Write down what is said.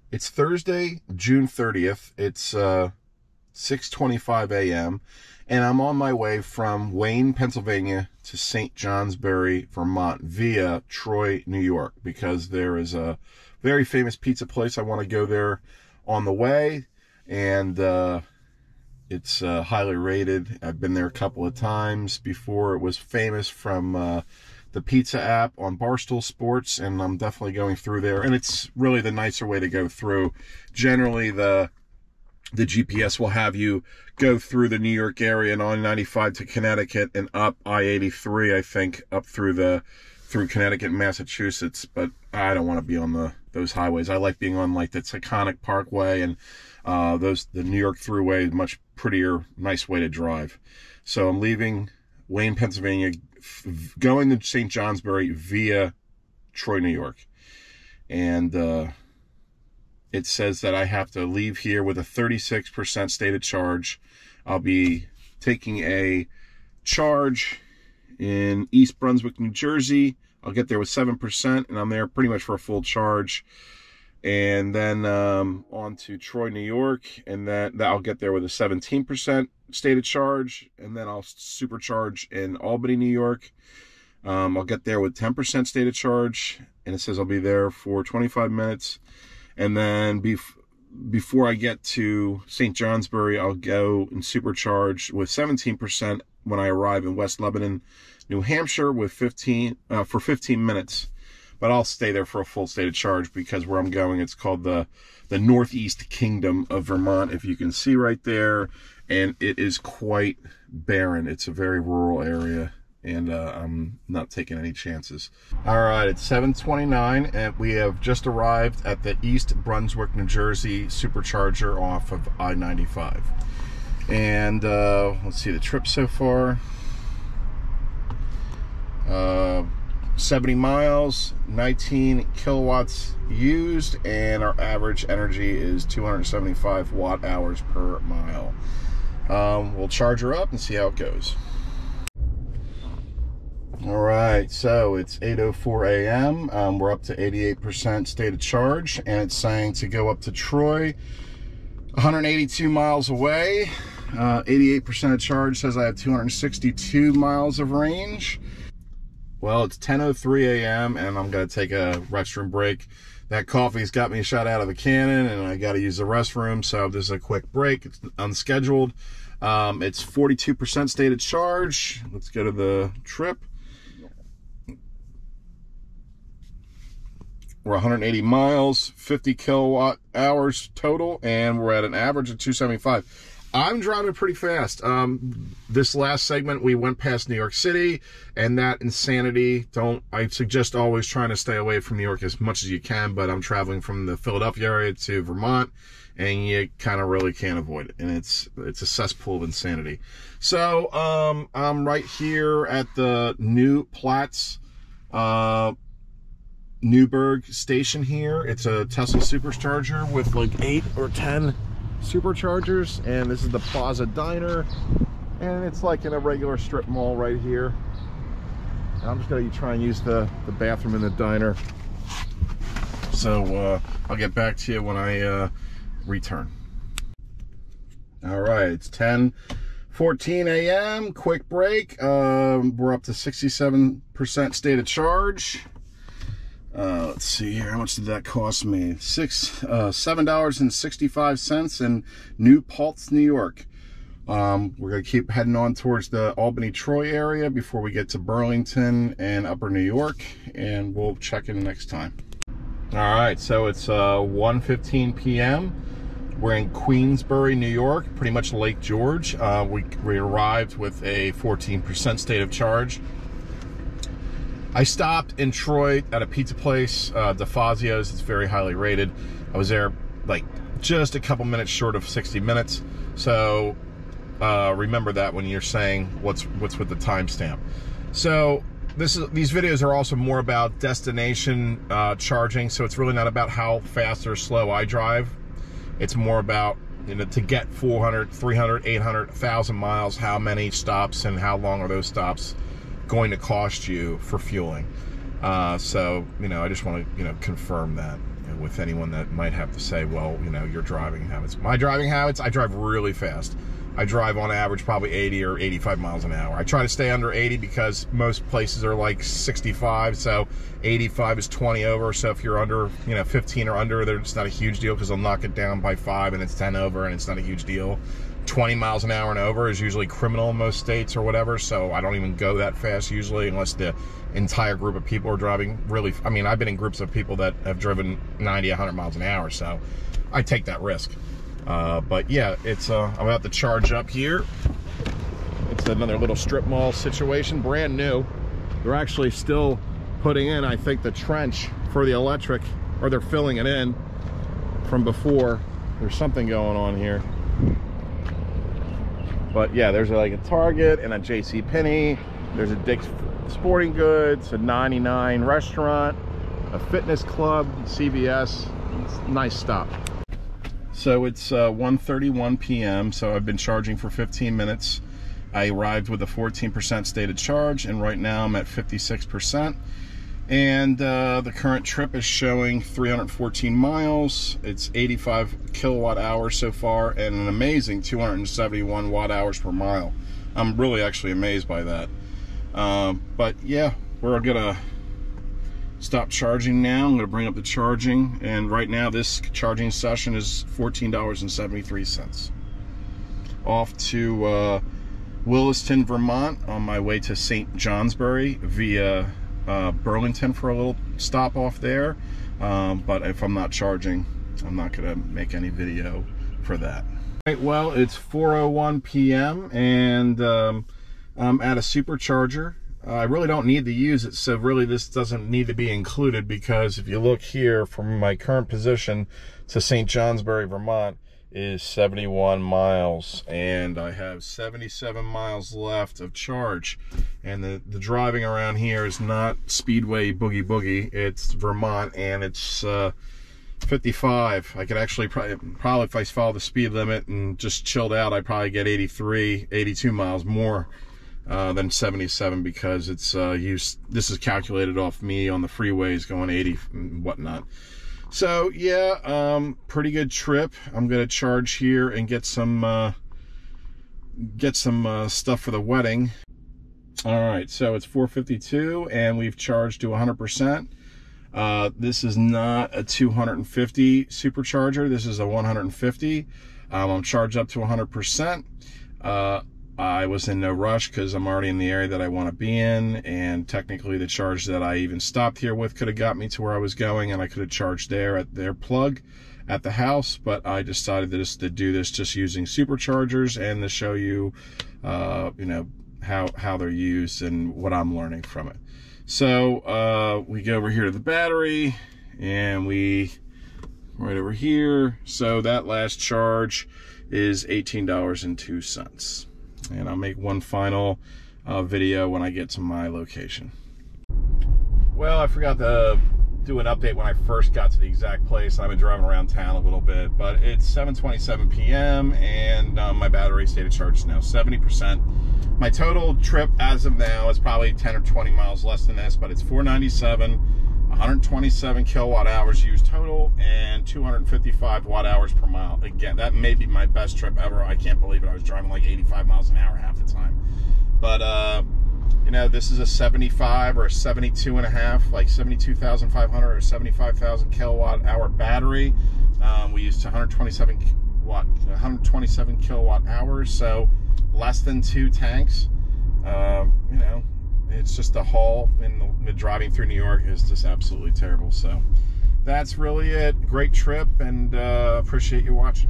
It's Thursday, June 30th. It's 6:25 a.m. and I'm on my way from Wayne, Pennsylvania to St. Johnsbury, Vermont via Troy, New York, because there is a very famous pizza place. I want to go there on the way, and it's highly rated. I've been there a couple of times before. It was famous from the pizza app on Barstool Sports, and I'm definitely going through there, and it's really the nicer way to go through. Generally, the GPS will have you go through the New York area and on 95 to Connecticut and up I-83, I think, up through Connecticut and Massachusetts. But I don't want to be on those highways. I like being on like the Taconic Parkway and the New York Thruway. Much prettier, nice way to drive. So I'm leaving Wayne, Pennsylvania, going to St. Johnsbury via Troy, New York, and it says that I have to leave here with a 36% stated charge. I'll be taking a charge in East Brunswick, New Jersey. I'll get there with 7%, and I'm there pretty much for a full charge. And then on to Troy, New York, and that I'll get there with a 17% stated charge, and then I'll supercharge in Albany, New York. I'll get there with 10% stated charge, and it says I'll be there for 25 minutes. And then before I get to St. Johnsbury, I'll go and supercharge with 17% when I arrive in West Lebanon, New Hampshire, with for 15 minutes. But I'll stay there for a full stated charge because where I'm going, it's called the Northeast Kingdom of Vermont, if you can see right there. And it is quite barren. It's a very rural area, and I'm not taking any chances. All right, it's 7:29, and we have just arrived at the East Brunswick, New Jersey supercharger off of I-95. And let's see the trip so far. 70 miles, 19 kilowatts used, and our average energy is 275 watt hours per mile. We'll charge her up and see how it goes. All right, so it's 8:04 a.m. We're up to 88% stated charge, and it's saying to go up to Troy, 182 miles away. 88% of charge says I have 262 miles of range. Well, it's 10:03 a.m. and I'm going to take a restroom break. That coffee's got me shot out of the cannon, and I got to use the restroom, so this is a quick break. It's unscheduled. It's 42% stated charge. Let's go to the trip. We're 180 miles, 50 kilowatt hours total, and we're at an average of 275. I'm driving pretty fast. This last segment, we went past New York City, and that insanity, I suggest always trying to stay away from New York as much as you can, but I'm traveling from the Philadelphia area to Vermont, and you kind of really can't avoid it, and it's a cesspool of insanity. So, I'm right here at the New Platz, Newburgh station here. It's a Tesla supercharger with like 8 or 10 superchargers, and this is the Plaza Diner, and it's like in a regular strip mall right here. And I'm just going to try and use the bathroom in the diner, so I'll get back to you when I return. All right, it's 10:14 a.m. quick break. We're up to 67% stated charge. Let's see here. How much did that cost me? $7.65 in New Paltz, New York. We're going to keep heading on towards the Albany-Troy area before we get to Burlington and Upper New York, and we'll check in next time. All right, so it's 1:15 p.m. We're in Queensbury, New York, pretty much Lake George. We arrived with a 14% state of charge. I stopped in Troy at a pizza place, DeFazio's. It's very highly rated. I was there like just a couple minutes short of 60 minutes. So remember that when you're saying what's with the timestamp. So these videos are also more about destination charging. So it's really not about how fast or slow I drive. It's more about, you know, to get 400, 300, 800, 1,000 miles, how many stops and how long are those stops going to cost you for fueling. So, you know, I just want to, you know, confirm that. You know, with anyone that might have to say, well, you know, your driving habits. My driving habits, I drive really fast. I drive on average probably 80 or 85 miles an hour. I try to stay under 80 because most places are like 65, so 85 is 20 over. So if you're under, you know, 15 or under, it's not a huge deal because they'll knock it down by 5 and it's 10 over and it's not a huge deal. 20 miles an hour and over is usually criminal in most states or whatever, so I don't even go that fast usually unless the entire group of people are driving really, I mean, I've been in groups of people that have driven 90, 100 miles an hour, so I take that risk. But yeah, it's I'm about to charge up here. It's another little strip mall situation, brand new. They're actually still putting in, I think, the trench for the electric, or they're filling it in from before. There's something going on here. But yeah, there's like a Target and a JCPenney. There's a Dick's Sporting Goods, a 99 restaurant, a fitness club, CVS. It's a nice stop. So it's 1:31 p.m. So I've been charging for 15 minutes. I arrived with a 14% stated charge, and right now I'm at 56%. And the current trip is showing 314 miles. It's 85 kilowatt hours so far, and an amazing 271 watt hours per mile. I'm really actually amazed by that. But yeah, we're gonna stop charging now. I'm gonna bring up the charging, and right now this charging session is $14.73. Off to Williston, Vermont, on my way to St. Johnsbury via Burlington for a little stop off there. But if I'm not charging, I'm not gonna make any video for that. Right, well, it's 4:01 p.m. and I'm at a supercharger. I really don't need to use it, so really this doesn't need to be included, because if you look here, from my current position to St. Johnsbury, Vermont, is 71 miles, and I have 77 miles left of charge. And the driving around here is not Speedway boogie, it's Vermont, and it's 55. I could actually probably if I follow the speed limit and just chilled out, I'd probably get 83, 82 miles more than 77, because it's this is calculated off me on the freeways going 80 and whatnot. So yeah, pretty good trip. I'm gonna charge here and get some stuff for the wedding. All right, so it's 4:52 and we've charged to 100%. This is not a 250 supercharger. This is a 150. I'm charged up to 100%. I was in no rush because I'm already in the area that I want to be in, and technically the charge that I even stopped here with could have got me to where I was going, and I could have charged there at their plug at the house, but I decided to do this just using superchargers and to show you, you know, how they're used and what I'm learning from it. So we go over here to the battery, and we right over here. So that last charge is $18.02. And I'll make one final video when I get to my location. Well, I forgot to do an update when I first got to the exact place. I've been driving around town a little bit, but it's 7:27 p.m. and my battery stated charge is now 70%. My total trip as of now is probably 10 or 20 miles less than this, but it's 497, 127 kilowatt hours used total, and 255 watt hours per mile. Again, that may be my best trip ever. I can't believe it. I was driving like 85 miles an hour half the time. But you know, this is a 75 or a 72 and a half, like 72,500 or 75,000 kilowatt hour battery. We used 127 kilowatt hours, so less than 2 tanks. You know, it's just the haul in the driving through New York is just absolutely terrible. So that's really it. Great trip, and appreciate you watching.